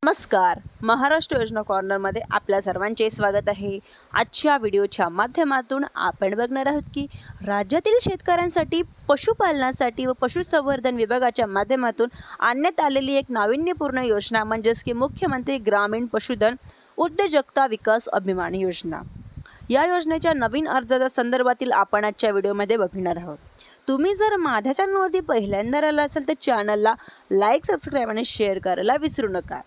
नमस्कार. महाराष्ट्र योजना कॉर्नरमध्ये आपल्या सर्वांचे स्वागत आहे. आजच्या व्हिडिओच्या माध्यमातून आपण बघणार आहोत की राज्यातील शेतकऱ्यांसाठी पशुपालनासाठी व पशुसंवर्धन विभागाच्या माध्यमातून आणण्यात आलेली एक नाविन्यपूर्ण योजना म्हणजेच की मुख्यमंत्री ग्रामीण पशुधन उद्योजकता विकास अभिमान योजना. या योजनेच्या नवीन अर्जाच्या संदर्भातील आपण आजच्या व्हिडिओमध्ये बघणार आहोत. तुम्ही जर माझ्या चॅनलवरती पहिल्यांदा आला असाल तर चॅनलला लाईक, सबस्क्राईब आणि शेअर करायला विसरू नका.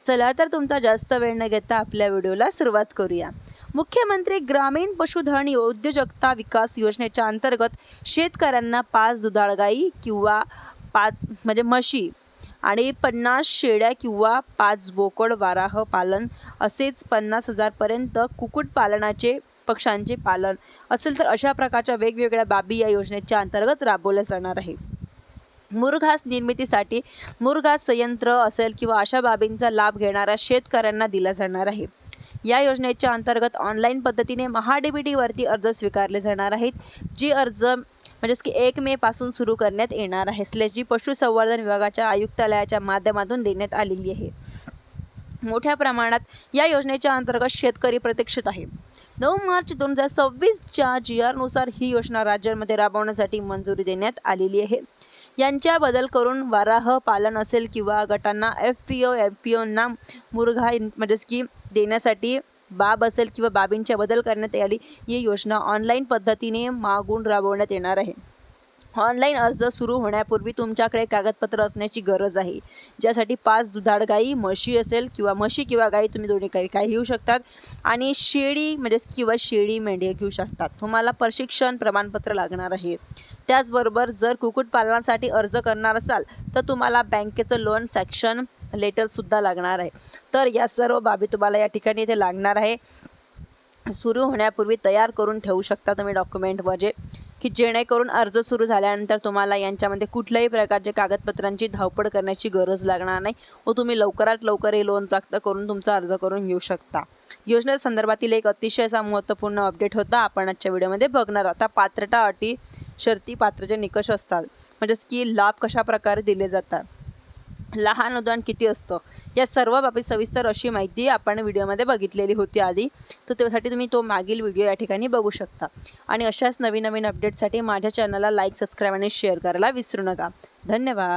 चला तर तुमचा जास्त वेळ न घेता आपल्या व्हिडिओला सुरुवात करूया. मुख्यमंत्री ग्रामीण पशुधन उद्योजकता विकास योजनेच्या अंतर्गत शेतकऱ्यांना 5 दुधाळ गाई किंवा 5 म्हशी आणि 50 शेळ्या किंवा 5 बोकड वाराह पालन असेच 50,000 पर्यंत कुक्कुटपालनाचे पक्ष्यांचे पालन असेल तर अशा प्रकारच्या वेगवेगळ्या बाबी या योजनेच्या अंतर्गत राबवल्या जाणार आहे. मुरघास निर्मितीसाठी मुरघास संयंत्र असेल किंवा अशा बाबींचा लाभ घेणाऱ्या शेतकऱ्यांना दिला जाणार आहे. या योजनेच्या अंतर्गत ऑनलाईन पद्धतीने महाडीबीटी वरती अर्ज स्वीकारले जाणार आहेत. जे अर्ज म्हणजेच की 1 मे पासून सुरू करण्यात येणार आहे. जी पशुसंवर्धन विभागाच्या आयुक्तालयाच्या माध्यमातून देण्यात आलेली आहे. मोठ्या प्रमाणात या योजनेच्या अंतर्गत शेतकरी प्रतीक्षित आहे. 9 मार्च 2026च्या GR नुसार ही योजना राज्यांमध्ये राबवण्यासाठी मंजुरी देण्यात आलेली आहे. यांच्या बदल करून वाराह पालन असेल किंवा गटांना FPO-MPO मुरघा म्हणजेच की देण्यासाठी बाब असेल किंवा बाबींच्या बदल करण्यात आली. ही योजना ऑनलाईन पद्धतीने मागून राबवण्यात येणार आहे. ऑनलाईन अर्ज सुरू होण्यापूर्वी तुमच्याकडे कागदपत्र असण्याची गरज आहे. ज्यासाठी 5 दुधाळ गाई म्हशी असेल किंवा म्हशी किंवा गाई तुम्ही दोन्ही काही घेऊ शकतात आणि शेळी म्हणजेच किंवा शेळी मेंढी घेऊ शकतात. तुम्हाला प्रशिक्षण प्रमाणपत्र लागणार आहे. त्याचबरोबर जर कुक्कुटपालनासाठी अर्ज करणार असाल तर तुम्हाला बँकेचं लोन सँक्शन लेटर सुद्धा लागणार आहे. तर या सर्व बाबी तुम्हाला या ठिकाणी इथे लागणार आहे. सुरू होण्यापूर्वी तयार करून ठेवू शकता तुम्ही डॉक्युमेंट की जेणेकरून अर्ज सुरू झाल्यानंतर तुम्हाला यांच्यामध्ये कुठल्याही प्रकारच्या कागदपत्रांची धावपळ करण्याची गरज लागणार नाही व तुम्ही लवकरात लवकर हे लोन प्राप्त करून तुमचा अर्ज करून घेऊ शकता. योजने संदर्भातील एक अतिशय असा महत्त्वपूर्ण अपडेट होता आपण आजच्या व्हिडिओमध्ये बघणार आहोत. पात्रता अटी शर्ती पात्रचे निकष असतात म्हणजेच की लाभ कशा प्रकारे दिले जातात, लहान अनुदान किती असतं, या सर्व बाबी सविस्तर अशी माहिती आपण व्हिडिओमध्ये बघितलेली होती आधी. तर त्यासाठी तुम्ही तो मागील व्हिडिओ या ठिकाणी बघू शकता. आणि अशाच नवीन नवीन अपडेटसाठी माझ्या चॅनलला लाईक, सबस्क्राईब आणि शेअर करायला विसरू नका. धन्यवाद.